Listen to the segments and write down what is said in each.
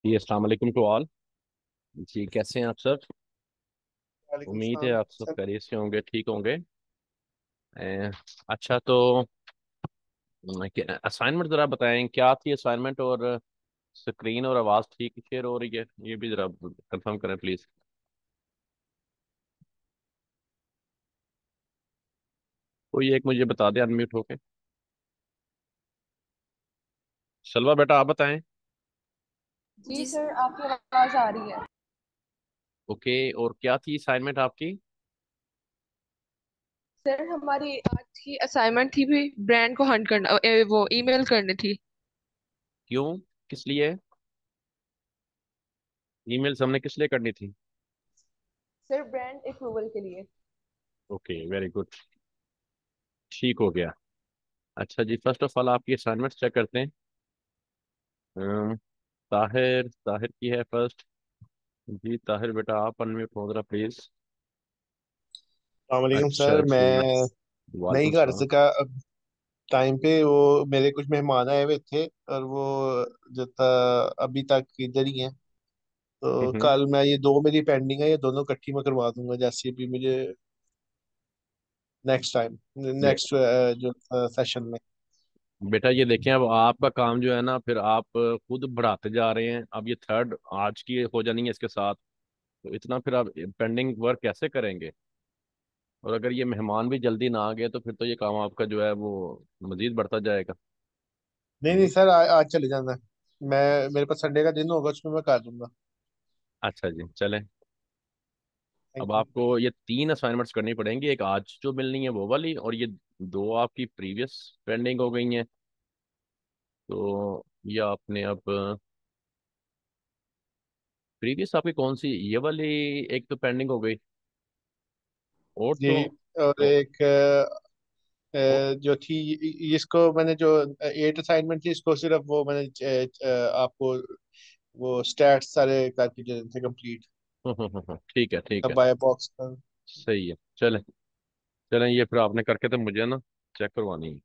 जी अस्सलाम वालेकुम to all. जी कैसे हैं आप सब? वालेकुम उम्मीद है सलाम आप सब सर। खैरियत से होंगे, ठीक होंगे। अच्छा तो असाइनमेंट ज़रा बताएं, क्या थी असाइनमेंट? और स्क्रीन और आवाज़ ठीक शेयर हो रही है? ये भी ज़रा कंफर्म करें प्लीज़। कोई एक मुझे बता दे अनम्यूट होके। शलवा बेटा आप बताएं। जी सर, आपकी आवाज आ रही है। ओके, और क्या थी असाइनमेंट आपकी? सर हमारी आज की असाइनमेंट थी भी ब्रांड को हंट करना, वो ईमेल करनी थी। क्यों, किस लिए? ईमेल्स हमने किस लिए करनी थी? सर ब्रांड अप्रूवल के लिए। ओके, वेरी गुड, ठीक हो गया। अच्छा जी, फर्स्ट ऑफ ऑल आपकी असाइनमेंट चेक करते हैं। ताहिर ताहिर की है फर्स्ट। जी ताहिर बेटा आप अनम्यूट हो जरा प्लीज। वालेकुम अच्छा सर। जी, मैं नहीं वालेकुम कर सलाम। सका अब टाइम पे। वो मेरे कुछ मेहमान आए हुए थे और वो जो था अभी तक इधर ही हैं। तो हम्म। कल मैं ये दो मेरी पेंडिंग है, ये दोनों इकट्ठी मैं करवा दूंगा जैसे भी मुझे नेक्स्ट टाइम, बे, नेक्स्ट जो सेशन में। बेटा ये देखें, अब आपका काम जो है ना, फिर आप खुद बढ़ाते जा रहे हैं। अब ये थर्ड आज की हो जानी है इसके साथ, तो इतना फिर आप पेंडिंग वर्क कैसे करेंगे? और अगर ये मेहमान भी जल्दी ना आ गए तो फिर तो ये काम आपका जो है वो मजीद बढ़ता जाएगा। नहीं नहीं हम्म। सर, आज चले जाना। मैं मेरे पास संडे का दिन होगा, उसमें मैं कर दूंगा। अच्छा जी चलें। थैंक अब यू। आपको ये तीन असाइनमेंट्स करनी पड़ेंगी, एक आज जो मिलनी है वो वाली, और ये दो आपकी प्रीवियस पेंडिंग हो गई हैं। तो ये आपने अब प्रीवियस आपकी कौन सी, ये वाली एक तो पेंडिंग हो गई। और जी। तो और ओ, एक ओ, जो थी, इसको मैंने जो 8 असाइनमेंट थी, इसको सिर्फ वो मैंने आपको वो स्टैट्स सारे करके दे देते कंप्लीट। ठीक है ठीक अब है, बाय बॉक्स का। सही है। चलें चलें, ये फिर आपने करके तो मुझे ना चेक करवानी है।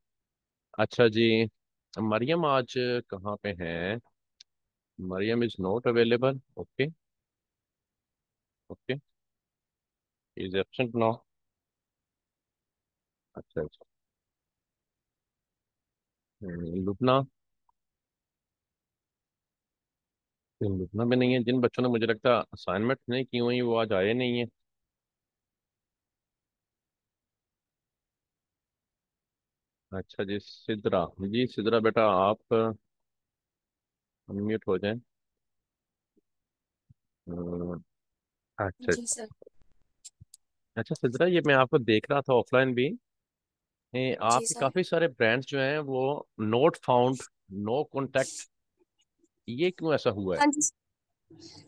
अच्छा जी, मरियम आज कहाँ पे है? Mariam is not available. Okay okay, is absent now. अच्छा अच्छा। लुबना, लुबना में नहीं है। जिन बच्चों ने मुझे लगता है असाइनमेंट नहीं की हुई वो आज आए नहीं है। अच्छा जी, सिद्रा, जी सिद्रा बेटा आप अनम्यूट हो जाएं। अच्छा जी सर। अच्छा सिद्रा, ये मैं आपको देख रहा था ऑफलाइन भी। जी आपके सर। काफी सारे ब्रांड्स जो हैं वो नोट फाउंड, नो कांटेक्ट, ये क्यों ऐसा हुआ है? हाँ जी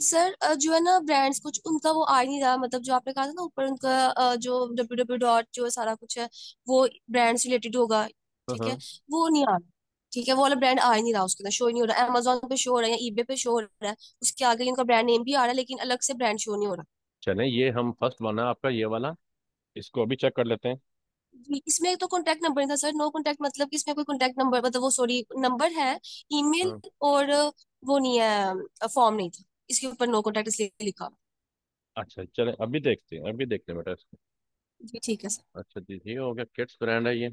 सर, जो है ना ब्रांड्स कुछ उनका वो आ ही नहीं रहा, मतलब जो आपने कहा था ना ऊपर उनका जो www डॉट जो सारा कुछ है वो ब्रांड्स रिलेटेड होगा। ठीक है, हाँ। वो नहीं आ रहा। ठीक है, वो वाला ब्रांड आ ही नहीं रहा, उसके अंदर शो ही नहीं हो रहा। Amazon पे शो हो रहा है या eBay पे शो हो रहा है, उसके आगे उनका ब्रांड नेम भी आ रहा है लेकिन अलग से ब्रांड शो नहीं हो रहा। चलें, ये हम फर्स्ट वन है आपका ये वाला, इसको अभी चेक कर लेते हैं। जी, इसमें एक तो कॉन्टैक्ट नंबर नहीं था सर, नो कॉन्टैक्ट, मतलब कि इसमें कोई कॉन्टैक्ट नंबर, मतलब वो सॉरी नंबर है, ईमेल, हाँ। और वो नहीं है, फॉर्म नहीं था इसके ऊपर, नो कॉन्टैक्ट इसलिए लिखा। अच्छा चलें, अभी देखते हैं, अभी देखते हैं बेटा इसको। जी ठीक है सर। अच्छा जी, ये हो गया, किड्स ब्रांड है ये।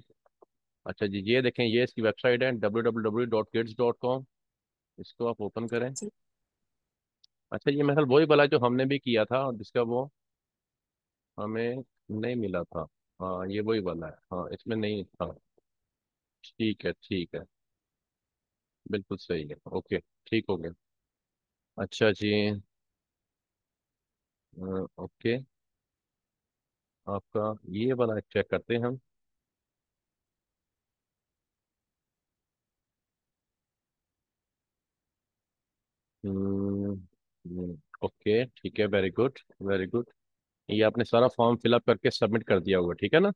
अच्छा जी, ये देखें, ये इसकी वेबसाइट है www.kids.com। इसको आप ओपन करें। जी अच्छा, ये मेरे ख्याल वही वाला है जो हमने भी किया था और जिसका वो हमें नहीं मिला था। हाँ ये वही वाला है, हाँ इसमें नहीं था। ठीक है ठीक है, बिल्कुल सही है, ओके, ठीक हो गया। अच्छा जी, ओके, आपका ये वाला चेक करते हैं हम। ओके ठीक है, वेरी गुड वेरी गुड। ये आपने सारा फॉर्म फिलअप करके सबमिट कर दिया हुआ, ठीक है ना?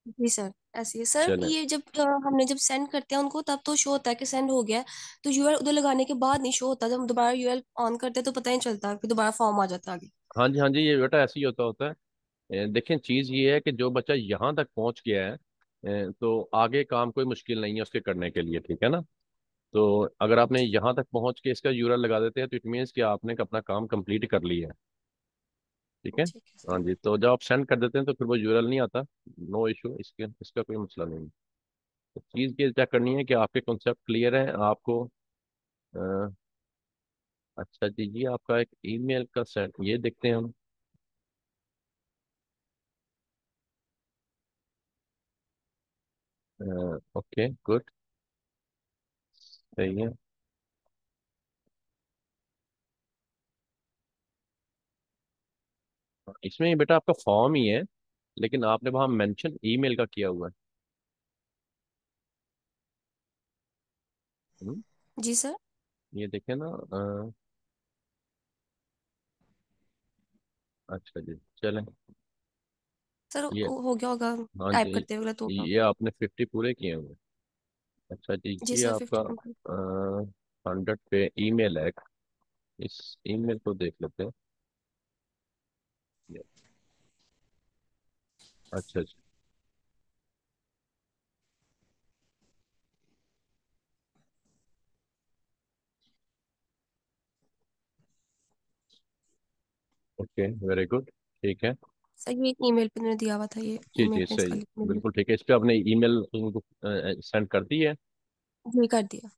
जी सर। ऐसे ही सर, चलें। ये जब हमने जब सेंड करते हैं उनको तब तो शो होता है कि सेंड हो गया है, तो यूआर उधर लगाने के बाद नहीं शो होता, जब हम दोबारा यूआर ऑन करते हैं तो पता नहीं चलता कि दोबारा फॉर्म आ जाता है आगे। हाँ जी हाँ जी, ये बेटा ऐसे ही होता होता है। देखें, चीज़ ये है कि जो बच्चा यहाँ तक पहुँच गया है, तो आगे काम कोई मुश्किल नहीं है उसके करने के लिए, ठीक है ना? तो अगर आपने यहाँ तक पहुँच के इसका यूआरएल लगा देते हैं तो इट मीन्स कि आपने अपना काम कंप्लीट कर लिया है। ठीक है। ठीक है हाँ सर। जी, तो जब आप सेंड कर देते हैं तो फिर वो यूआरएल नहीं आता। नो इशू, इसके इसका कोई मसला नहीं है। तो चीज़ ये क्या करनी है कि आपके कॉन्सेप्ट क्लियर है आपको। अ, अच्छा जी, ये आपका एक ईमेल का सेट, ये देखते हैं हम। ओके गुड, सही है। इसमें बेटा आपका फॉर्म ही है, लेकिन आपने वहाँ मेंशन ईमेल का किया हुआ है। हम्म, जी सर। ये देखें ना। अच्छा जी, चलें। सर ये, हो गया होगा, हाँ टाइप जी, करते वक्त हो गया ये होगा। आपने 50 पूरे किए हुए हैं। अच्छा जी, जी ये सर, आपका 50 कंप्लीट। 100 पे ईमेल है। इस ईमेल को देख लेते हैं। ये, अच्छा अच्छा। ओके वेरी गुड, ठीक है। सर ये ईमेल पे मैंने दिया हुआ था, ये जी ईमेल जी पे सही, इसका लिंक मिल बिल्कुल ठीक है। इस पे आपने ईमेल उनको सेंड कर दी है। जी कर दिया।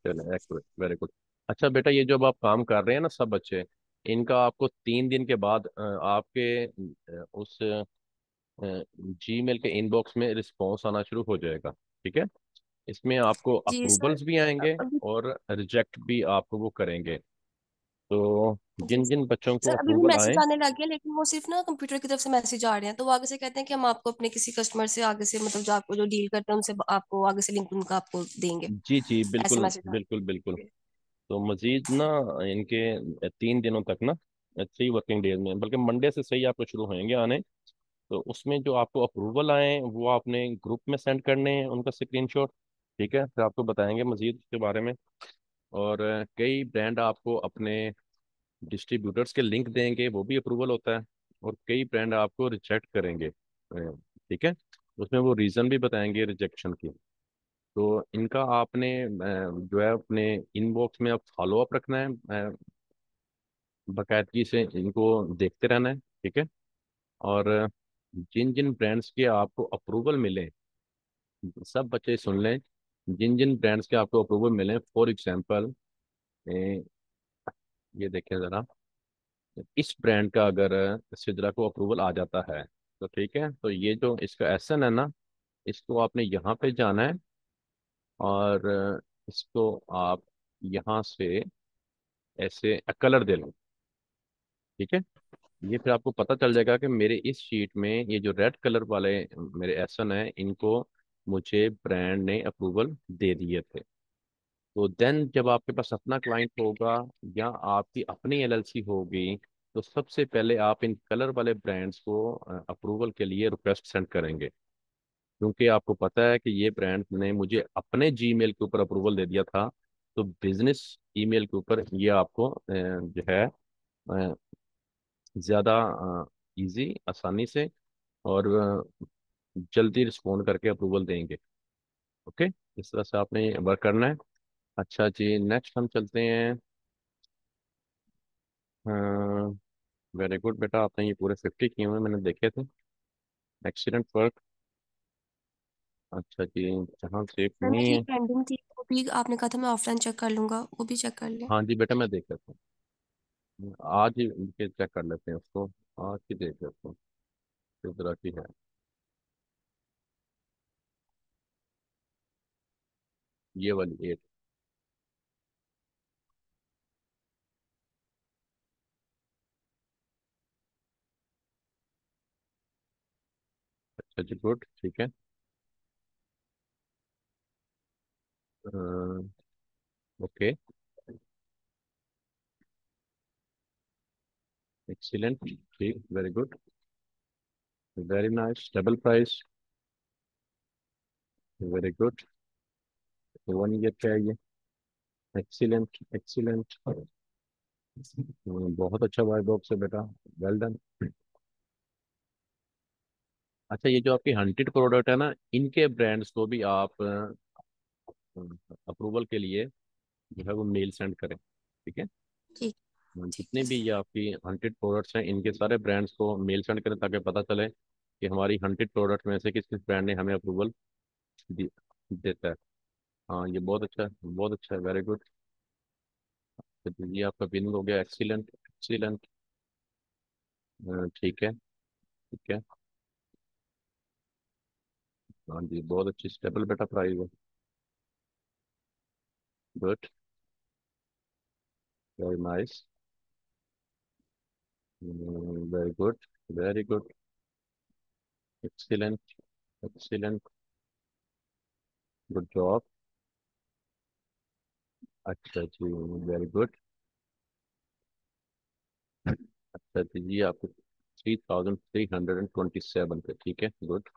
चलो एक्यूरेट, वेरी गुड। अच्छा बेटा, ये जो अब आप काम कर रहे हैं ना सब बच्चे, इनका आपको 3 दिन के बाद आपके उस जीमेल के इनबॉक्स में रिस्पॉन्स आना शुरू हो जाएगा। ठीक है। इसमें आपको जी सर। अप्रूवल्स भी आएंगे अभी। और रिजेक्ट भी आपको वो करेंगे। तो जी जिन जिन बच्चों को सर, अभी भी अप्रूवल मैसेज आए। आने लग गया, लेकिन वो सिर्फ ना कंप्यूटर की तरफ से मैसेज आ रहे हैं, तो वो आगे से कहते हैं कि हम आपको अपने किसी कस्टमर से आगे से, मतलब जो आपको जो डील करते हैं उनसे आपको आगे से लिंक उनका आपको देंगे। जी जी ऐसे बिल्कुल मैसेज आ बिल्कुल बिल्कुल। रहे हैं। तो मजीद ना इनके 3 दिनों तक ना, 3 वर्किंग डेज में, बल्कि मंडे से सही आपको शुरू होंगे आने। तो उसमें जो आपको अप्रूवल आए वो आपने ग्रुप में सेंड करने हैं उनका स्क्रीनशॉट। ठीक है, फिर आपको बताएंगे मजीद उसके बारे में। और कई ब्रांड आपको अपने डिस्ट्रीब्यूटर्स के लिंक देंगे, वो भी अप्रूवल होता है। और कई ब्रांड आपको रिजेक्ट करेंगे। ठीक है, उसमें वो रीज़न भी बताएंगे रिजेक्शन की। तो इनका आपने जो है अपने इनबॉक्स में अब फॉलो अप रखना है। बाकायदगी से इनको देखते रहना है। ठीक है। और जिन जिन ब्रांड्स के आपको अप्रूवल मिले, सब बच्चे सुन लें, जिन जिन ब्रांड्स के आपको अप्रूवल मिले, फॉर एग्जांपल ये देखें ज़रा, इस ब्रांड का अगर सिद्रा को अप्रूवल आ जाता है तो ठीक है, तो ये जो इसका एसन है ना, इसको आपने यहाँ पे जाना है। और इसको आप यहाँ से ऐसे कलर दे लो। ठीक है। ये फिर आपको पता चल जाएगा कि मेरे इस शीट में ये जो रेड कलर वाले मेरे एसन है, इनको मुझे ब्रांड ने अप्रूवल दे दिए थे। तो देन जब आपके पास अपना क्लाइंट होगा या आपकी अपनी एलएलसी होगी, तो सबसे पहले आप इन कलर वाले ब्रांड्स को अप्रूवल के लिए रिक्वेस्ट सेंड करेंगे। क्योंकि आपको पता है कि ये ब्रांड ने मुझे अपने जीमेल के ऊपर अप्रूवल दे दिया था। तो बिजनेस ईमेल के ऊपर ये आपको जो है ज़्यादा इजी, आसानी से और जल्दी रिस्पॉन्ड करके अप्रूवल देंगे। ओके, इस तरह से आपने वर्क करना है। अच्छा जी, नेक्स्ट हम चलते हैं। वेरी गुड बेटा, आपने ये पूरे 50 किए हुए मैंने देखे थे। Excellent work. अच्छा जी, जहाँ सेफ सर नहीं मेरी है। एक पेंडिंग थी, वो भी आपने कहा था मैं ऑफलाइन चेक कर लूंगा, वो भी चेक कर लें। हाँ जी बेटा, मैं देख लेता हूँ आज ही के चेक कर लेते हैं उसको। आज की देख लेते हैं किस तरह की है। ये वाली 8। अच्छा जी गुड, ठीक है। ओके, एक्सीलेंट, ठीक, very good, very nice, double price, very good. 1 year क्या है ये? Excellent excellent. बहुत अच्छा वाइब बॉक्स है बेटा, वेल डन। अच्छा, ये जो आपकी हंटेड प्रोडक्ट है ना, इनके ब्रांड्स को भी आप अप्रूवल के लिए जो है वो मेल सेंड करें, ठीक है। ठीक। ठीक जितने है भी ये आपकी 100 प्रोडक्ट्स हैं इनके सारे ब्रांड्स को मेल सेंड करें ताकि पता चले कि हमारी 100 प्रोडक्ट में से किस किस ब्रांड ने हमें अप्रूवल देता है। हाँ ये बहुत अच्छा है, बहुत अच्छा है, वेरी गुड। तो ये आपका बिलिंग हो गया, एक्सीलेंट एक्सीलेंट। ठीक है ठीक है। हाँ जी बहुत अच्छी स्टेबल बेटा प्राइस है। Good, very nice, very good, very good, excellent excellent, good job. अच्छा जी, वेरी गुड। अच्छा जी, ये आपको 3327 पे, ठीक है, गुड,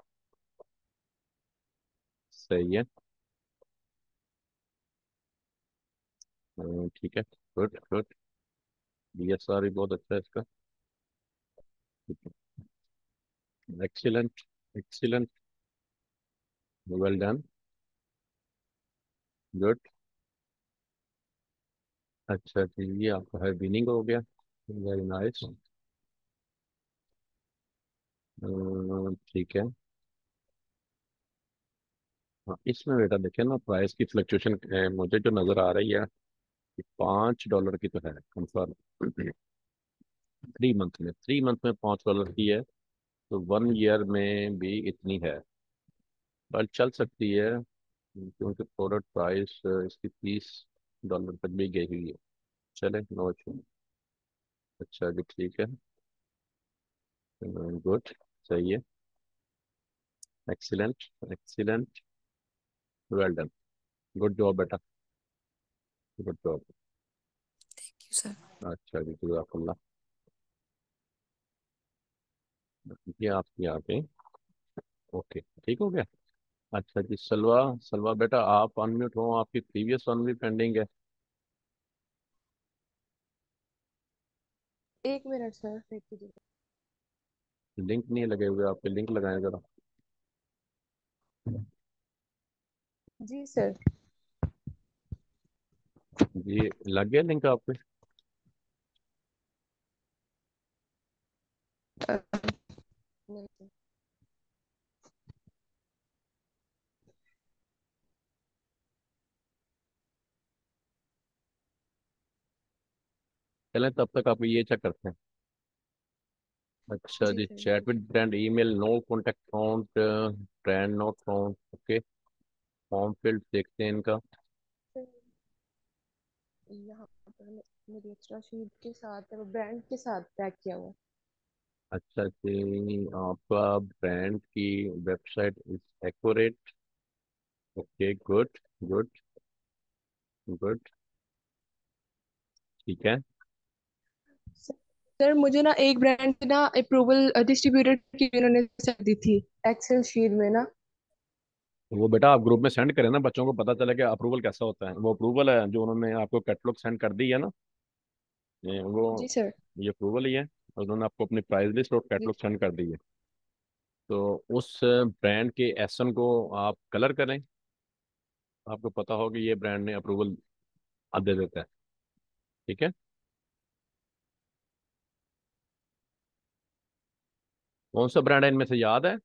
सही है। ठीक है, गुड गुड। BSR भी बहुत अच्छा है इसका। Excellent excellent, well done, good. अच्छा जी, ये आपका है विनिंग हो गया, वेरी नाइस। ठीक है। हाँ इसमें बेटा देखे ना प्राइस की फ्लक्चुएशन मुझे जो नज़र आ रही है कि $5 की तो है कंफर्म। 3 मंथ में 5 डॉलर की है, तो 1 ईयर में भी इतनी है, पर चल सकती है क्योंकि प्रोडक्ट प्राइस इसकी $30 तक भी गई हुई है। चले, नो इशू। अच्छा जी ठीक है, गुड, सही है, excellent excellent, well done, good job बेटा, good job. Thank you sir. अच्छा जी जज़ाकल्लाह। ये आपकी आ गई, ओके, ठीक हो गया। अच्छा जी सलवा, सलवा बेटा आप अनम्यूट हो, आपकी प्रीवियस वन भी पेंडिंग है। 1 मिनट सर, वेट कीजिए। लिंक नहीं लगे हुए आपके, लिंक लगाएं जरा। जी सर। जी लग गया लिंक आपके। अ, नहीं सर। चलें तब तक आप ये चेक करते हैं। अच्छा जी जी, sir. Chat with brand email, no contact found, brand not found, okay. Form filled देखते हैं इनका। सर यहाँ पर मेरी एक्स्ट्रा शीट के साथ ब्रांड के साथ पैक किया हुआ अच्छा जी, आपका ब्रांड की website is accurate, okay, good good good, ठीक है। है। सर मुझे ना एक ब्रांड की ना अप्रूवल डिस्ट्रीब्यूटर की उन्होंने सेट दी थी एक्सेल शीट में ना। वो बेटा आप ग्रुप में सेंड करें ना, बच्चों को पता चले कि अप्रूवल कैसा होता है। वो अप्रूवल है जो उन्होंने आपको कैटलॉग सेंड कर दी है ना, जी वो सर। ये अप्रूवल ही है। उन्होंने आपको अपनी प्राइस लिस्ट और जी कैटलॉग सेंड कर दी है। तो उस ब्रांड के एसन को आप कलर करें, आपको पता हो कि ये ब्रांड ने अप्रूवल दे देता है, ठीक है। कौन सा ब्रांड है इनमें से याद है?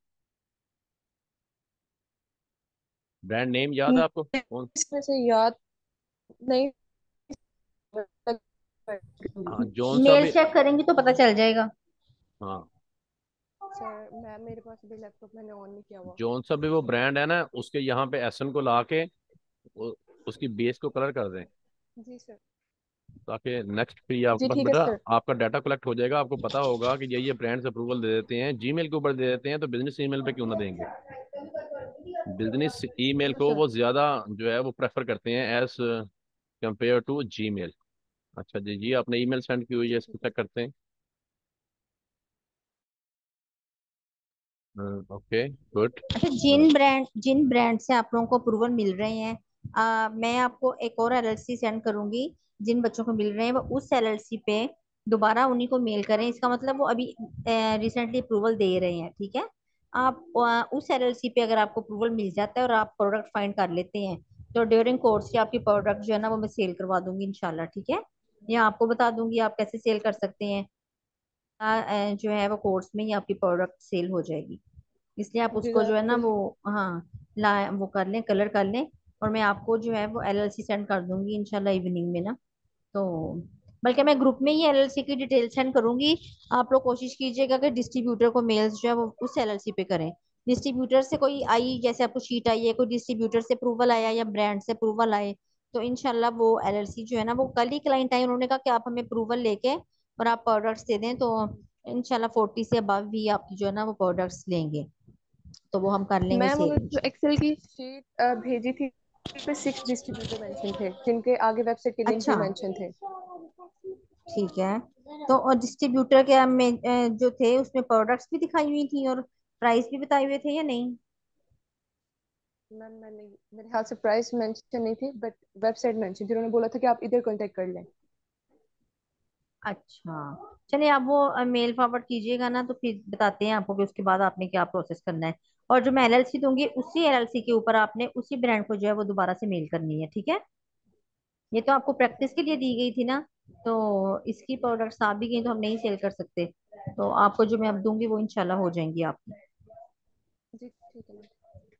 ब्रांड नेम याद है आपको कौन? इसमें से याद नहीं। हाँ जौन सा मेल भी, चेक करेंगी तो पता चल जाएगा। हाँ सर मैं मेरे पास अभी लैपटॉप मैंने ऑन नहीं किया हुआ। जौन सा भी वो ब्रांड है ना उसके यहाँ पे एसन को ला के उ- उसकी बेस को कलर कर दें, जी सर। ताकि नेक्स्ट फिर ये आपके जी पास ठीक है बेटा सर। आपका डाटा कलेक्ट हो जाएगा। आपको पता होगा कि ये ब्रांड्स अप्रूवल दे देते हैं, जीमेल के ऊपर दे देते हैं, तो बिजनेस ईमेल पे क्यों ना देंगे। बिजनेस ईमेल जी को सर। वो ज़्यादा जो है वो प्रेफर करते हैं एज कंपेयर टू जीमेल। अच्छा जी, जी आपने ईमेल सेंड की हुई है, जी इसको ठीक है। चेक करते हैं। Okay, good. अच्छा, जिन ब्रांड से आप लोगों को अप्रूवल मिल रहे हैं, मैं आपको एक और एलएलसी सेंड करूंगी। जिन बच्चों को मिल रहे हैं वो उस एलएलसी पे दोबारा उन्हीं को मेल करें। इसका मतलब वो अभी रिसेंटली अप्रूवल दे रहे हैं, ठीक है। आप उस एलएलसी पे अगर आपको अप्रूवल मिल जाता है और आप प्रोडक्ट फाइंड कर लेते हैं तो ड्यूरिंग कोर्स की आपकी प्रोडक्ट जो है ना वो मैं सेल करवा दूंगी इंशाल्लाह, ठीक है। या आपको बता दूंगी आप कैसे सेल कर सकते हैं। जो है वो कोर्स में ही आपकी प्रोडक्ट सेल हो जाएगी, इसलिए आप उसको जो है ना वो, जज़ाकल्लाह। हाँ, ला वो कर लें, कलर कर लें। और मैं आपको जो है वो एलएलसी सेंड कर दूंगी इंशाल्लाह इवनिंग में ना। तो बल्कि मैं ग्रुप में ही एलएलसी की डिटेल सेंड करूंगी। आप लोग कोशिश कीजिएगा कि डिस्ट्रीब्यूटर को मेल्स जो है वो उस एलएलसी पे करें। डिस्ट्रीब्यूटर से कोई आई, जैसे आपको शीट आई है, कोई डिस्ट्रीब्यूटर से अप्रूवल आया या ब्रांड से अप्रूवल आए, तो इनशाला वो एलएलसी जो है ना वो कल ही क्लाइंट आई, उन्होंने कहा कि आप हमें अप्रूवल लेके और आप प्रोडक्ट्स दे दें, तो इनशाला 40 से अबव भी आपकी जो है ना वो प्रोडक्ट्स लेंगे, तो वो हम कर लेंगे मैम, सेल उन्होंने जो इंशाल्लाह। एक्सेल की शीट भेजी थी, उस पे 6 डिस्ट्रीब्यूटर मेंशन थे, जिनके आगे वेबसाइट के लिंक भी अच्छा, मेंशन थे। ठीक है। तो और डिस्ट्रीब्यूटर के में जो थे उसमें प्रोडक्ट्स भी दिखाई हुई थी और प्राइस भी बताए हुए थे या नहीं? मैम, मैंने, मेरे ख्याल से प्राइस मेंशन नहीं थी, बट वेबसाइट मेंशन थी। उन्होंने बोला था कि आप इधर कांटेक्ट कर लें। अच्छा, चलिए आप वो मेल फॉरवर्ड कीजिएगा ना, तो फिर बताते हैं आपको कि उसके बाद आपने क्या प्रोसेस करना है। और जो मैं एलएलसी दूंगी उसी एलएलसी के ऊपर आपने उसी ब्रांड को जो है वो दोबारा से मेल करनी है, ठीक है। ये तो आपको प्रैक्टिस के लिए दी गई थी ना, तो इसकी प्रोडक्ट्स आप भी गई तो हम नहीं सेल कर सकते, तो आपको जो मैं अब दूंगी वो इंशाल्लाह हो जाएंगी आपकी। जी ठीक है मैम।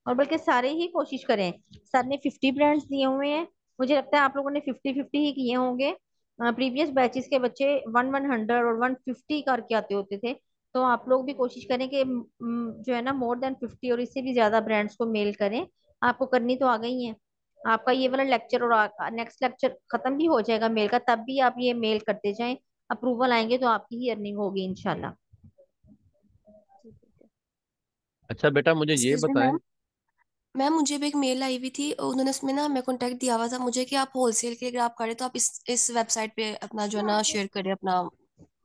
और बल्कि सारे ही कोशिश करें। सर ने 50 ब्रांड्स दिए हुए हैं, मुझे लगता है आप लोगों ने 50-50 ही किए होंगे। प्रीवियस बैचेस के बच्चे 100 और 150 करके आते होते थे, तो आप लोग भी कोशिश करें कि जो है ना मोर देन 50 और इससे भी ज्यादा ब्रांड्स को मेल करें। आपको करनी तो आ गई है। आपका ये वाला लेक्चर और नेक्स्ट लेक्चर खत्म भी हो जाएगा मेल का, तब भी आप ये मेल करते जाएं। अप्रूवल आएंगे तो आपकी ही अर्निंग होगी इंशाल्लाह। जी ठीक है। अच्छा बेटा, मुझे ये एक्सक्यूज मी बताएं। मैम। मैम, मुझे भी एक मेल आई हुई थी, उन्होंने उसमें ना हमें कांटेक्ट दिया हुआ था मुझे कि आप होलसेल के लिए अगर आप करें तो आप इस वेबसाइट पे अपना जो है ना शेयर करें अपना,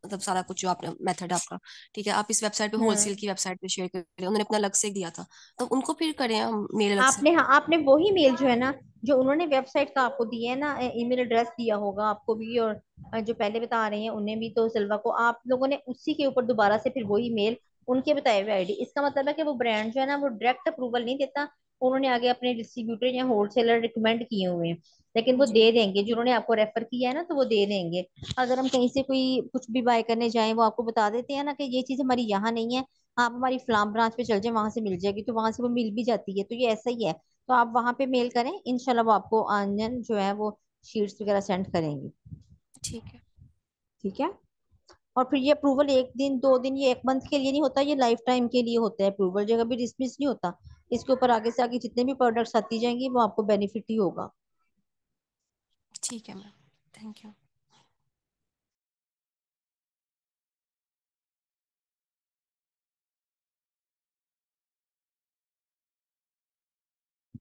मतलब सारा कुछ जो आपने मेथड आपका, ठीक है, आप इस वेबसाइट पे होलसेल हम्म। की वेबसाइट पे शेयर करें। उन्होंने अपना अलग से दिया था, तो उनको फिर करें हम मेल अलग से। आपने, हाँ, आपने वही मेल जो है ना, जो उन्होंने वेबसाइट का आपको दिया है ना, ईमेल एड्रेस दिया होगा आपको भी, और जो पहले बता रही हैं उन्हें भी, तो सिल्वा को आप लोगों ने उसी के ऊपर दोबारा से फिर वही मेल उनके बताए हुए आईडी। इसका मतलब है कि वो ब्रांड जो है ना वो डायरेक्ट अप्रूवल नहीं देता, उन्होंने आगे अपने डिस्ट्रीब्यूटर या होलसेलर रिकमेंड किए हुए हैं, लेकिन वो जी। दे देंगे, जो उन्होंने आपको रेफर किया है ना तो वो दे देंगे। अगर हम कहीं से कोई कुछ भी बाय करने जाएं, वो आपको बता देते हैं ना कि ये चीज हमारी यहाँ नहीं है, आप हमारी फलाम ब्रांच पे चल जाए, वहां से मिल जाएगी, तो वहां से वो मिल भी जाती है, तो ये ऐसा ही है। तो आप वहां पे मेल करें, इंशाल्लाह वो आपको आंजन जो है वो शीट्स वगैरह सेंड करेंगे, ठीक है। ठीक है। और फिर ये अप्रूवल 1 दिन 2 दिन, ये 1 मंथ के लिए नहीं होता, ये लाइफ टाइम के लिए होता है अप्रूवल, जो कभी डिसमिस नहीं होता। इसके ऊपर आगे से आगे जितने भी प्रोडक्ट्स आती जाएंगी वो आपको बेनिफिट ही होगा। ठीक है मैम। Thank you.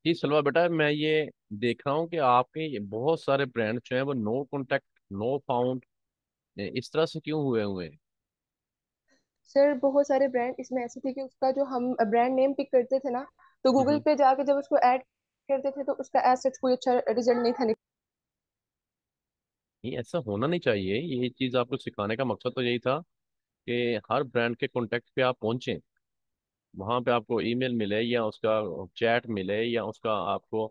जी सलवा बेटा, मैं ये देख रहा हूँ कि आपके ये बहुत सारे ब्रांड जो हैं वो नो कॉन्टैक्ट, नो फाउंड, इस तरह से क्यों हुए हुए हैं? सर, बहुत सारे ब्रांड इसमें ऐसे थे कि उसका जो हम ब्रांड नेम पिक करते थे ना, तो गूगल हम्म। पे जाके जब उसको ऐड करते थे तो उसका एज सच कोई अच्छा रिजल्ट नहीं था। ये ऐसा होना नहीं चाहिए। ये चीज़ आपको सिखाने का मकसद तो यही था कि हर ब्रांड के कॉन्टैक्ट पे आप पहुंचें, वहां पे आपको ईमेल मिले या उसका चैट मिले या उसका आपको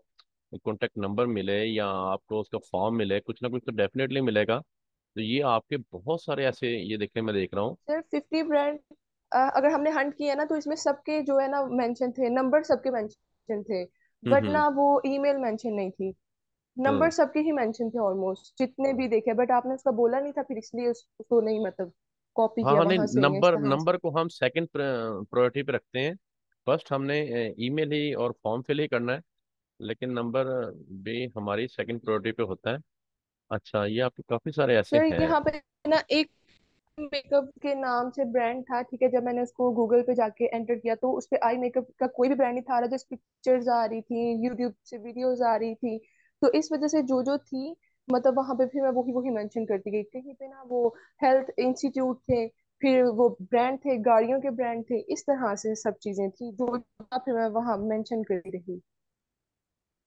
कॉन्टैक्ट नंबर मिले या आपको उसका फॉर्म मिले, कुछ ना कुछ तो डेफिनेटली मिलेगा। तो ये आपके बहुत सारे ऐसे, ये देखने मैं देख रहा हूँ। सर, 50 ब्रांड अगर हमने हंट किया ना, तो इसमें सबके जो है ना मेंशन थे, नंबर सबके मेंशन थे, बट हम्म। ना वो ईमेल मेंशन नहीं थी। नंबर हम्म। सबके ही मेंशन थे ऑलमोस्ट, जितने भी देखे, बट आपने उसका बोला नहीं था, फिर इसलिए उसको नहीं, मतलब कॉपी हाँ किया हाँ, नहीं, वहां से या इस नंबर तरह से। नंबर को हम सेकंड प्रायोरिटी पे रखते हैं। फर्स्ट हमने ईमेल ही और फॉर्म फिल ही करना है, लेकिन नंबर भी हमारी सेकंड प्रायोरिटी पे होता है। अच्छा, ये आपके काफी सारे ऐसे सर, हैं। यहाँ पे ना एक मेकअप के नाम से ब्रांड था, ठीक है, जब मैंने उसको गूगल पे जाके एंटर किया तो उस पे आई मेकअप का कोई भी ब्रांड नहीं था आ रहा, जस्ट पिक्चर्स आ रही थी, यूट्यूब से वीडियोस आ रही थी। तो इस वजह से जो जो थी, मतलब वहां पे फिर मैं वही वही मेंशन करती गई। कहीं पे ना वो हेल्थ इंस्टीट्यूट थे, फिर वो ब्रांड थे, गाड़ियों के ब्रांड थे, इस तरह से सब चीजें थी जो फिर मैं वहां मेंशन कर रही।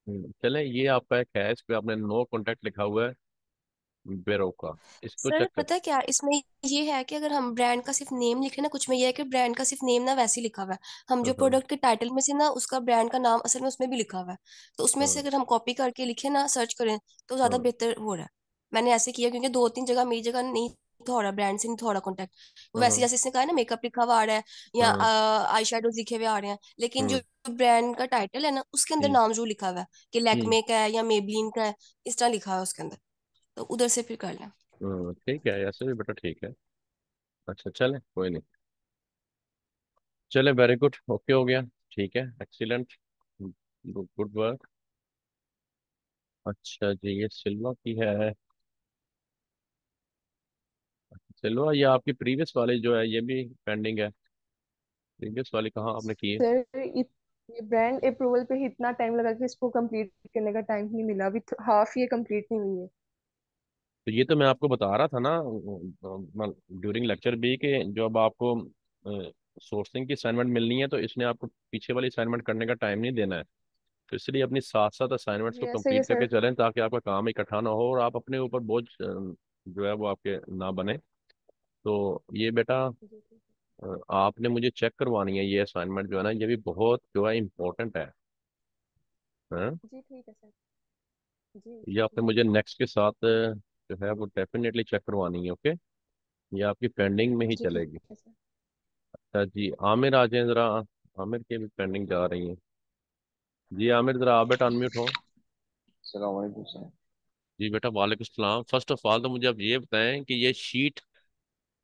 चले, ये आपका एक है, इस पे आपने नो कॉन्टैक्ट लिखा हुआ है। बेरोका, इसको सर चेक कर। पता है क्या इसमें ये है कि अगर हम ब्रांड का सिर्फ नेम लिखे ना, कुछ में ये है कि ब्रांड का सिर्फ नेम ना वैसे ही लिखा हुआ है, हम जो हाँ प्रोडक्ट के टाइटल में से ना उसका ब्रांड का नाम असल में उसमें भी लिखा हुआ है, तो उसमें से हाँ अगर हम कॉपी करके लिखे ना, सर्च करें, तो ज्यादा हाँ बेहतर हो रहा है। मैंने ऐसे किया क्योंकि दो तीन जगह मेरी जगह नहीं था हो रहा, ब्रांड से नहीं था हो रहा कॉन्टेक्ट। हाँ वैसे हाँ जैसे इसने कहा है ना मेकअप लिखा हुआ आ रहा है या हाँ, आई शेडोज लिखे हुए आ रहे हैं, लेकिन जो हम्म ब्रांड का टाइटल है ना उसके अंदर हम्म नाम जो लिखा हुआ है कि हम्म लैक्मे का है या मेबलिन का है, इस तरह लिखा हुआ है उसके अंदर, तो उधर से फिर कर लें। ठीक है, ऐसे भी बेटा ठीक है। अच्छा चले, कोई नहीं। चले, वेरी गुड, ओके हो गया। ठीक है, एक्सीलेंट, गुड वर्क। अच्छा जी, ये सिल्वा की है। सिल्वा, ये आपकी प्रीवियस वाली जो है ये भी पेंडिंग है। प्रीवियस वाली कहाँ आपने की है? सर ये ब्रांड अप्रूवल पे ही इतना टाइम लगा कि इसको कंप्लीट करने का टाइम नहीं मिला, अभी हाफ ये कंप्लीट नहीं हुई है। तो ये तो मैं आपको बता रहा था ना ड्यूरिंग लेक्चर भी, कि जो अब आपको सोर्सिंग की असाइनमेंट मिलनी है तो इसने आपको पीछे वाली असाइनमेंट करने का टाइम नहीं देना है। तो इसलिए अपनी साथ साथ असाइनमेंट्स को ये सही है कंप्लीट करके सर। चलें, ताकि आपका काम इकट्ठा ना हो और आप अपने ऊपर बोझ जो है वो आपके ना बने। तो ये बेटा जी ठीक आपने मुझे चेक करवानी है, ये असाइनमेंट जो है ना ये भी बहुत जो है इम्पोर्टेंट है। हाँ? है जी ठीक है सर। जी ये आपने जी मुझे नेक्स्ट के साथ जो है वो डेफिनेटली चेक करवानी है, ओके। ये आपकी पेंडिंग में ही जी ठीक चलेगी। है सर। अच्छा जी, आमिर आ जाए जरा। आमिर की भी पेंडिंग जा रही है। जी आमिर, जरा आप बेटा अनम्यूट हो। अस्सलाम वालेकुम सर। जी बेटा, वालेकुम सलाम। फर्स्ट ऑफ ऑल तो मुझे अब ये बताएं कि ये शीट,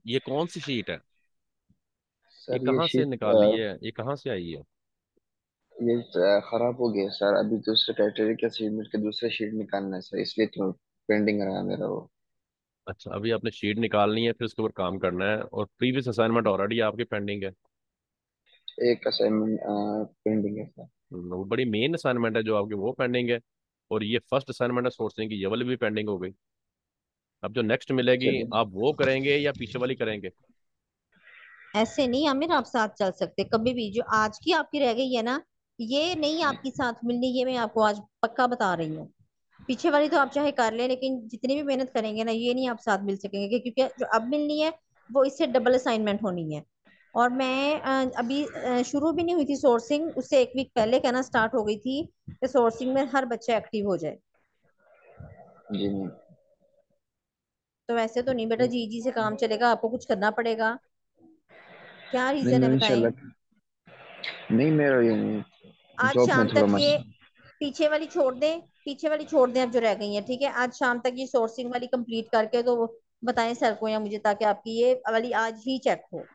ये कौन सी शीट है? ये सर ये कहाँ से शीट निकाली है, ये कहाँ से आई है? ये खराब हो गया सर। अभी दूसरे क्राइटेरिया के शीट मिल के दूसरे शीट निकालना है सर, इसलिए तो पेंडिंग रहा मेरा वो। अच्छा, अभी आपने शीट निकालनी है, फिर उसके ऊपर काम करना है, और प्रीवियस असाइनमेंट ऑलरेडी आपकी पेंडिंग है। एक असाइनमेंट पेंडिंग है सर। वो बड़ी मेन असाइनमेंट है जो आपकी, वो पेंडिंग है। और ये फर्स्ट असाइनमेंट है सोर्सिंग की, ये वाली भी पेंडिंग हो गई। अब जो नेक्स्ट मिलेगी चलिए। आप वो करेंगे या पीछे वाली करेंगे? ऐसे नहीं आमिर, आप साथ चल सकते कभी भी। जो आज की आपकी रह गई है ना, ये नहीं आपकी साथ मिलनी, ये मैं आपको आज पक्का बता रही हूँ। पीछे वाली तो आप चाहे कर ले, लेकिन जितनी भी मेहनत करेंगे ना, ये नहीं आप साथ मिल सकेंगे, क्योंकि जो अब मिलनी है वो इससे डबल असाइनमेंट होनी है। और मैं अभी शुरू भी नहीं हुई थी सोर्सिंग, उससे एक वीक पहले कहना स्टार्ट हो गई थी कि सोर्सिंग में हर बच्चा एक्टिव हो जाए। जी नहीं। तो वैसे तो नहीं बेटा, जी जी से काम चलेगा, आपको कुछ करना पड़ेगा। क्या नहीं रीजन है मैं बताएं। इंशाल्लाह। नहीं मेरा ये नहीं, आज जॉब में शाम तक थोड़ा मस। ये पीछे वाली छोड़ दें, पीछे वाली छोड़ दें अब जो रह गई है, ठीक है। आज शाम तक ये सोर्सिंग वाली कंप्लीट करके तो बताएं सर को या मुझे, ताकि आपकी ये वाली आज ही चेक हो।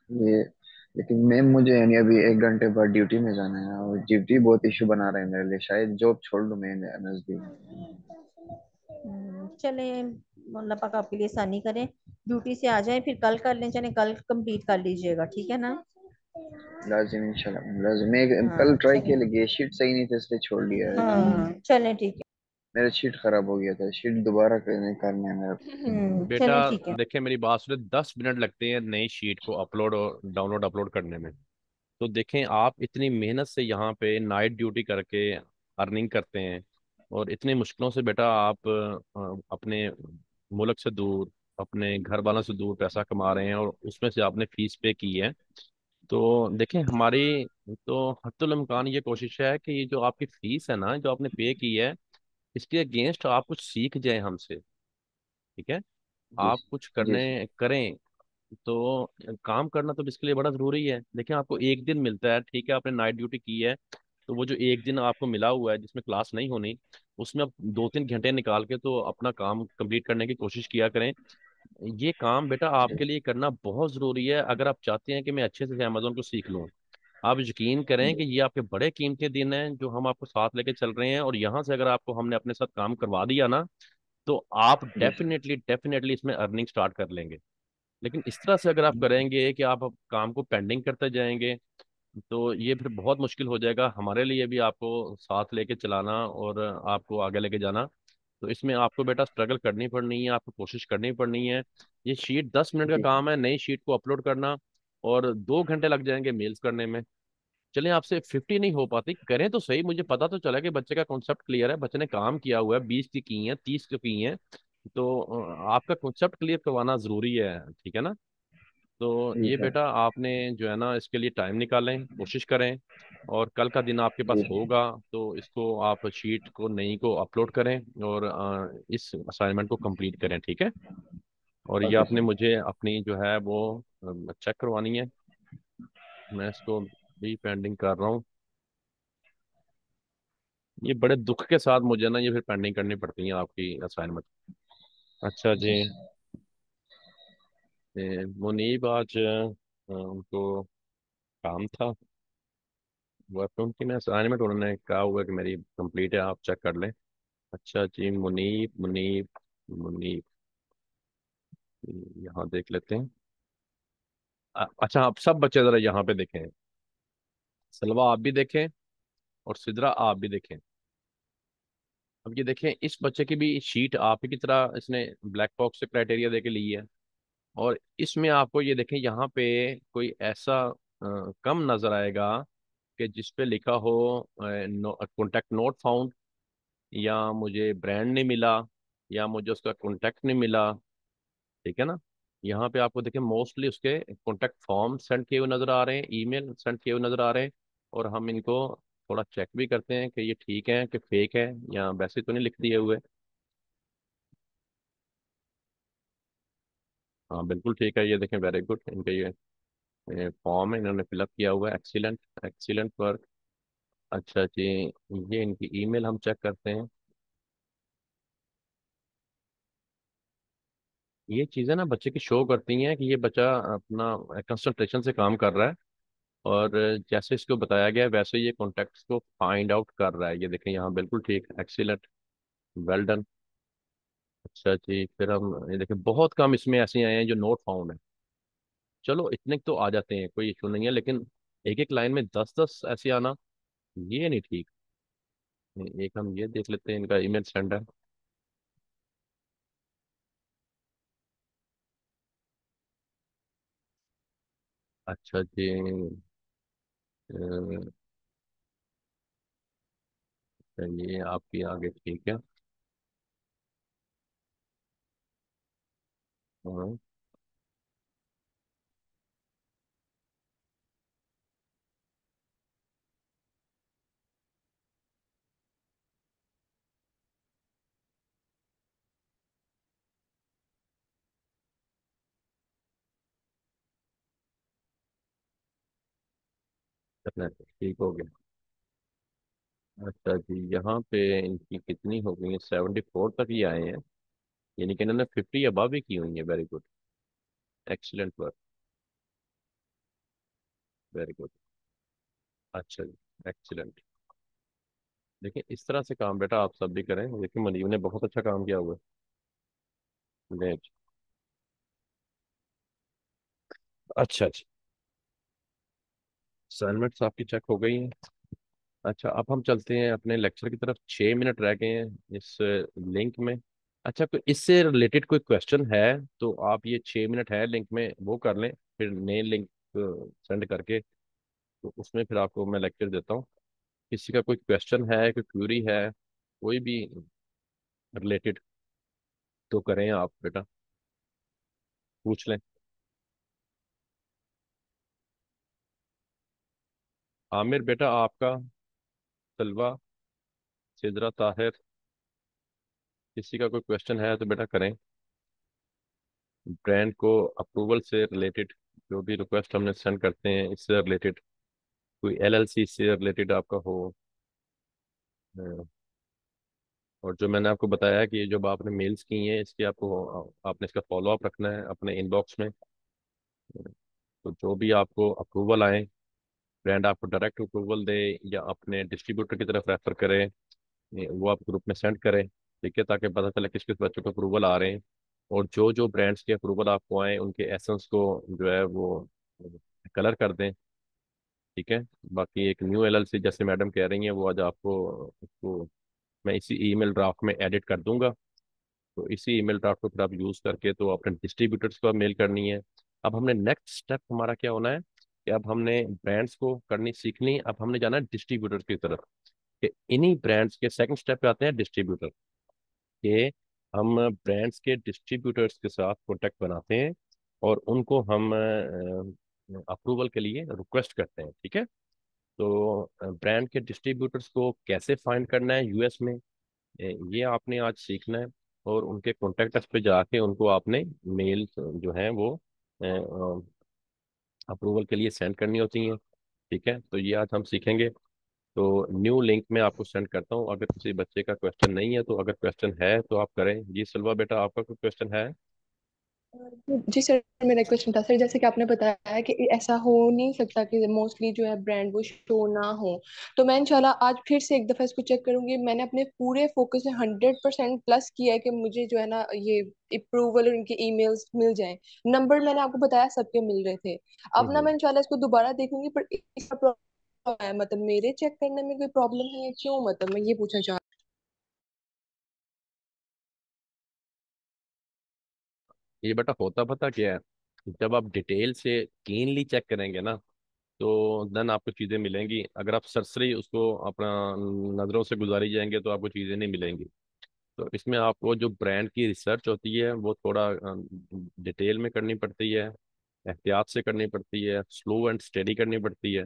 ये लेकिन मैम मुझे यानी अभी 1 घंटे बाद ड्यूटी में जाना है, और ड्यूटी बहुत इशू बना रहे हैं मेरे लिए, शायद जॉब छोड़ दूं मैं नजदीक। चले, अल्लाह पाक आपके लिए आसानी करें। ड्यूटी से आ जाए फिर कल कर लें, चले कल कंप्लीट कर लीजिएगा, ठीक है ना। लाजिम इंशाल्लाह लाजिम। मैं हाँ कल ट्राई किया चले। लेकिन ये शीट सही नहीं था, इसलिए छोड़ दिया है। हाँ चले ठीक मेरा शीट खराब हो गया था, शीट दोबारा करने करना है मेरा। है। बेटा चले ठीक है। देखिए, मेरी बात सुने, 10 मिनट लगते हैं नई शीट को अपलोड और डाउनलोड अपलोड करने में। तो देखें, आप इतनी मेहनत से यहाँ पे नाइट ड्यूटी करके अर्निंग करते हैं, और इतनी मुश्किलों से बेटा आप अपने मुल्क से दूर, अपने घर वालों से दूर पैसा कमा रहे हैं, और उसमें से आपने फीस पे की है। तो देखें, हमारी तो हत्तुल इम्कान ये कोशिश है कि ये जो आपकी फीस है ना, जो आपने पे की है, इसके अगेंस्ट आप कुछ सीख जाएं हमसे। ठीक है, जी आप कुछ जी करने सर। करें। तो काम करना तो इसके लिए बड़ा ज़रूरी है। देखिए, आपको एक दिन मिलता है, ठीक है, आपने नाइट ड्यूटी की है, तो वो जो एक दिन आपको मिला हुआ है जिसमें क्लास नहीं होनी, उसमें आप 2-3 घंटे निकाल के तो अपना काम कंप्लीट करने की कोशिश किया करें। ये काम बेटा जी आपके लिए करना बहुत ज़रूरी है, अगर आप चाहते हैं कि मैं अच्छे से अमेजोन को सीख लूँ। आप यकीन करें जी कि ये आपके बड़े कीमती दिन हैं जो हम आपको साथ लेके चल रहे हैं, और यहाँ से अगर आपको हमने अपने साथ काम करवा दिया ना, तो आप जी डेफिनेटली डेफिनेटली इसमें अर्निंग स्टार्ट कर लेंगे। लेकिन इस तरह से अगर आप करेंगे कि आप अब काम को पेंडिंग करते जाएंगे, तो ये फिर बहुत मुश्किल हो जाएगा हमारे लिए भी आपको साथ लेके चलाना और आपको आगे लेके जाना। तो इसमें आपको बेटा स्ट्रगल करनी पड़नी है, आपको कोशिश करनी पड़नी है। ये शीट 10 मिनट का जी काम है, नई शीट को अपलोड करना, और 2 घंटे लग जाएंगे मेल्स करने में। चलें आपसे 50 नहीं हो पाती, करें तो सही, मुझे पता तो चला कि बच्चे का कॉन्सेप्ट क्लियर है, बच्चे ने काम किया हुआ है, 20 की हैं, 30 की हैं। तो आपका कॉन्सेप्ट क्लियर करवाना जरूरी है, ठीक है ना। तो ये ठीक है। बेटा आपने जो है ना इसके लिए टाइम निकालें, कोशिश करें, और कल का दिन आपके पास ठीक है। होगा तो इसको आप शीट को नई को अपलोड करें और इस असाइनमेंट को कंप्लीट करें, ठीक है। और ये ओके आपने सर। मुझे अपनी जो है वो चेक करवानी है। मैं इसको भी पेंडिंग कर रहा हूँ। ये बड़े दुख के साथ मुझे ना ये फिर पेंडिंग करनी पड़ती है आपकी असाइनमेंट। अच्छा जी। जी सर। मुनीब आज उनको काम था, वर्क उनकी मैं असाइनमेंट उन्होंने कहा हुआ है कि मेरी कंप्लीट है, आप चेक कर लें। अच्छा जी, मुनीब मुनीब मुनीब, यहाँ देख लेते हैं। अच्छा आप सब बच्चे जरा यहाँ पे देखें, सलवा आप भी देखें और सिद्रा आप भी देखें। अब ये देखें, इस बच्चे की भी शीट आप ही की तरह इसने ब्लैक बॉक्स से क्राइटेरिया दे के ली है, और इसमें आपको ये देखें यहाँ पे कोई ऐसा कम नजर आएगा कि जिस पे लिखा हो कॉन्टैक्ट नोट फाउंड, या मुझे ब्रांड नहीं मिला, या मुझे उसका कॉन्टैक्ट नहीं मिला, ठीक है ना। यहाँ पे आपको देखें मोस्टली उसके कॉन्टैक्ट फॉर्म सेंड किए हुए नजर आ रहे हैं, ईमेल सेंड किए हुए नजर आ रहे हैं। और हम इनको थोड़ा चेक भी करते हैं कि ये ठीक है कि फेक है, या वैसे तो नहीं लिख दिए हुए। हाँ बिल्कुल ठीक है, ये देखें, वेरी गुड, इनका ये फॉर्म है, इन्होंने फिलअप किया हुआ है, एक्सीलेंट एक्सीलेंट वर्क। अच्छा जी, ये इनकी ईमेल हम चेक करते हैं। ये चीज़ें ना बच्चे की शो करती हैं कि ये बच्चा अपना कंसंट्रेशन से काम कर रहा है, और जैसे इसको बताया गया है वैसे ये कॉन्टेक्ट्स को फाइंड आउट कर रहा है। ये देखें यहाँ बिल्कुल ठीक, एक्सीलेंट, वेल डन। अच्छा जी, फिर हम ये देखें बहुत कम इसमें ऐसे आए हैं जो नोट फाउंड है। चलो इतने तो आ जाते हैं, कोई इशू नहीं है, लेकिन एक एक लाइन में 10-10 ऐसे आना, ये नहीं ठीक। एक हम ये देख लेते हैं, इनका ईमेल सेंड है। अच्छा जी, ये आपकी आगे ठीक है। हाँ, चलना ठीक हो गया। अच्छा जी, यहाँ पे इनकी कितनी हो गई है, 74 तक ही आए हैं, यानी कि इन्होंने 50 अबव भी की हुई है। Very good, excellent work, very good. अच्छा जी, एक्सीलेंट। देखिए इस तरह से काम बेटा आप सब भी करें, देखिए मनीब ने बहुत अच्छा काम किया हुआ है। नेक्स्ट। अच्छा अच्छा, असाइनमेंट्स आपकी चेक हो गई हैं। अच्छा अब हम चलते हैं अपने लेक्चर की तरफ, 6 मिनट रह गए हैं इस लिंक में। अच्छा कोई इससे रिलेटेड कोई क्वेश्चन है तो आप, ये 6 मिनट है लिंक में, वो कर लें, फिर नए लिंक सेंड करके तो उसमें फिर आपको मैं लेक्चर देता हूँ। किसी का कोई क्वेश्चन है, कोई क्यूरी है, कोई भी रिलेटेड, तो करें आप बेटा, पूछ लें। आमिर बेटा आपका, तलवा, सिदरा, ताहिर, किसी का कोई क्वेश्चन है तो बेटा करें। ब्रांड को अप्रूवल से रिलेटेड जो भी रिक्वेस्ट हमने सेंड करते हैं इससे रिलेटेड, कोई एलएलसी से रिलेटेड आपका हो। अ, और जो मैंने आपको बताया है कि ये जो आपने मेल्स की हैं इसके आपको आपने इसका फॉलो अप रखना है अपने इनबॉक्स में। तो जो भी आपको अप्रूवल आए, ब्रांड आपको डायरेक्ट अप्रूवल दे या अपने डिस्ट्रीब्यूटर की तरफ रेफर करे, वो आप ग्रुप में सेंड करें, ठीक है, ताकि पता चले किस किस बच्चों को अप्रूवल आ रहे हैं। और जो जो ब्रांड्स के अप्रूवल आपको आए उनके एसेंस को जो है वो कलर कर दें, ठीक है। बाकी एक न्यू एलएलसी जैसे मैडम कह रही हैं वो आज आपको उसको मैं इसी ईमेल ड्राफ्ट में एडिट कर दूंगा। तो इसी ईमेल ड्राफ्ट को फिर आप यूज़ करके तो अपने डिस्ट्रीब्यूटर्स को मेल करनी है। अब हमने नेक्स्ट स्टेप हमारा क्या होना है, कि अब हमने ब्रांड्स को करनी सीखनी, अब हमने जाना डिस्ट्रीब्यूटर की तरफ, कि इन्हीं ब्रांड्स के सेकंड स्टेप पे आते हैं डिस्ट्रीब्यूटर के। हम ब्रांड्स के डिस्ट्रीब्यूटर्स के साथ कॉन्टेक्ट बनाते हैं और उनको हम अप्रूवल के लिए रिक्वेस्ट करते हैं, ठीक है। तो ब्रांड के डिस्ट्रीब्यूटर्स को कैसे फाइंड करना है यूएस में, ये आपने आज सीखना है। और उनके कॉन्टेक्ट पे जाके उनको आपने मेल जो है वो अप्रूवल के लिए सेंड करनी होती हैं, ठीक है। तो ये आज हम सीखेंगे। तो न्यू लिंक में आपको सेंड करता हूँ, अगर किसी बच्चे का क्वेश्चन नहीं है तो, अगर क्वेश्चन है तो आप करें। जी सलवा बेटा, आपका कोई क्वेश्चन है? जी सर, मेरा क्वेश्चन था सर, जैसे कि आपने बताया कि ऐसा हो नहीं सकता कि मोस्टली जो है ब्रांड वो शो ना हो। तो मैं इंशाल्लाह आज फिर से एक दफा इसको चेक करूंगी। मैंने अपने पूरे फोकस में 100% प्लस किया है कि मुझे जो है ना ये अप्रूवल और इनके ईमेल्स मिल जाएं। नंबर मैंने आपको बताया सबके मिल रहे थे। अब ना हम्म। मैं इंशाल्लाह इसको दोबारा देखूंगी, पर इसका प्रॉब्लम है, मतलब मेरे चेक करने में कोई प्रॉब्लम है या क्यों, मतलब मैं ये पूछना चाह ये बेटा होता पता क्या है, जब आप डिटेल से क्लीनली चेक करेंगे ना, तो देन आपको चीज़ें मिलेंगी। अगर आप सरसरी उसको अपना नज़रों से गुजारी जाएंगे तो आपको चीज़ें नहीं मिलेंगी। तो इसमें आपको जो ब्रांड की रिसर्च होती है वो थोड़ा डिटेल में करनी पड़ती है, एहतियात से करनी पड़ती है, स्लो एंड स्टेडी करनी पड़ती है।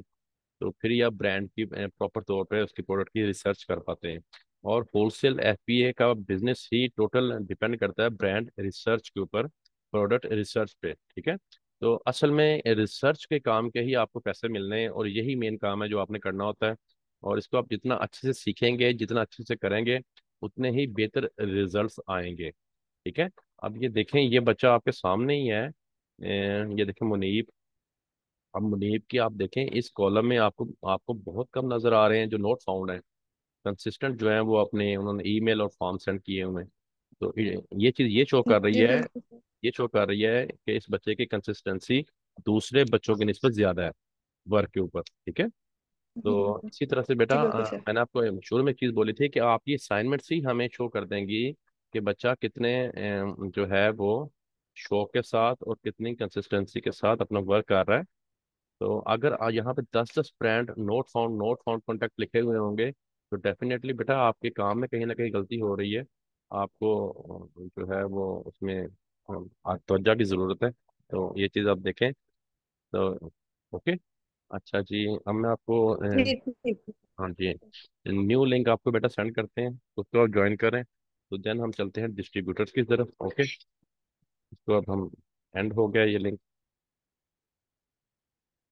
तो फिर ये आप ब्रांड की प्रॉपर तौर पे उसकी प्रोडक्ट की रिसर्च कर पाते हैं। और होलसेल एफपीए का बिजनेस ही टोटल डिपेंड करता है ब्रांड रिसर्च के ऊपर, प्रोडक्ट रिसर्च पे, ठीक है। तो असल में रिसर्च के काम के ही आपको पैसे मिलने हैं, और यही मेन काम है जो आपने करना होता है। और इसको आप जितना अच्छे से सीखेंगे, जितना अच्छे से करेंगे, उतने ही बेहतर रिजल्ट्स आएंगे, ठीक है। अब ये देखें, ये बच्चा आपके सामने ही है, ये देखें मुनीब। अब मुनीब की आप देखें, इस कॉलम में आपको आपको बहुत कम नजर आ रहे हैं जो नोट फाउंड है। कंसिस्टेंट जो है वो अपने उन्होंने ईमेल और फॉर्म सेंड किए हुए हैं। तो ये चीज ये शो कर रही जी है, बिल्कुल सर। ये शो कर रही है कि इस बच्चे की कंसिस्टेंसी दूसरे बच्चों की निस्बत ज्यादा है वर्क के ऊपर, ठीक है। तो इसी तरह से बेटा जी बिल्कुल सर। मैंने आपको शुरू में एक चीज बोली थी कि आप ये असाइनमेंट्स ही हमें शो कर देंगी कि बच्चा कितने जो है वो शौक के साथ और कितनी कंसिस्टेंसी के साथ अपना वर्क कर रहा है। तो अगर यहाँ पे 10-10 ब्रांड नोट फाउंड कॉन्टैक्ट लिखे हुए होंगे, तो डेफिनेटली बेटा आपके काम में कहीं ना कहीं गलती हो रही है। आपको जो है वो उसमें तवज्जो की ज़रूरत है। तो ये चीज़ आप देखें। तो ओके। अच्छा जी, अब मैं आपको जी ठीक। हाँ जी, न्यू लिंक आपको बेटा सेंड करते हैं, तो उसको आप ज्वाइन करें। तो देन हम चलते हैं डिस्ट्रीब्यूटर्स की तरफ। ओके, इसको अब हम एंड हो गया ये लिंक।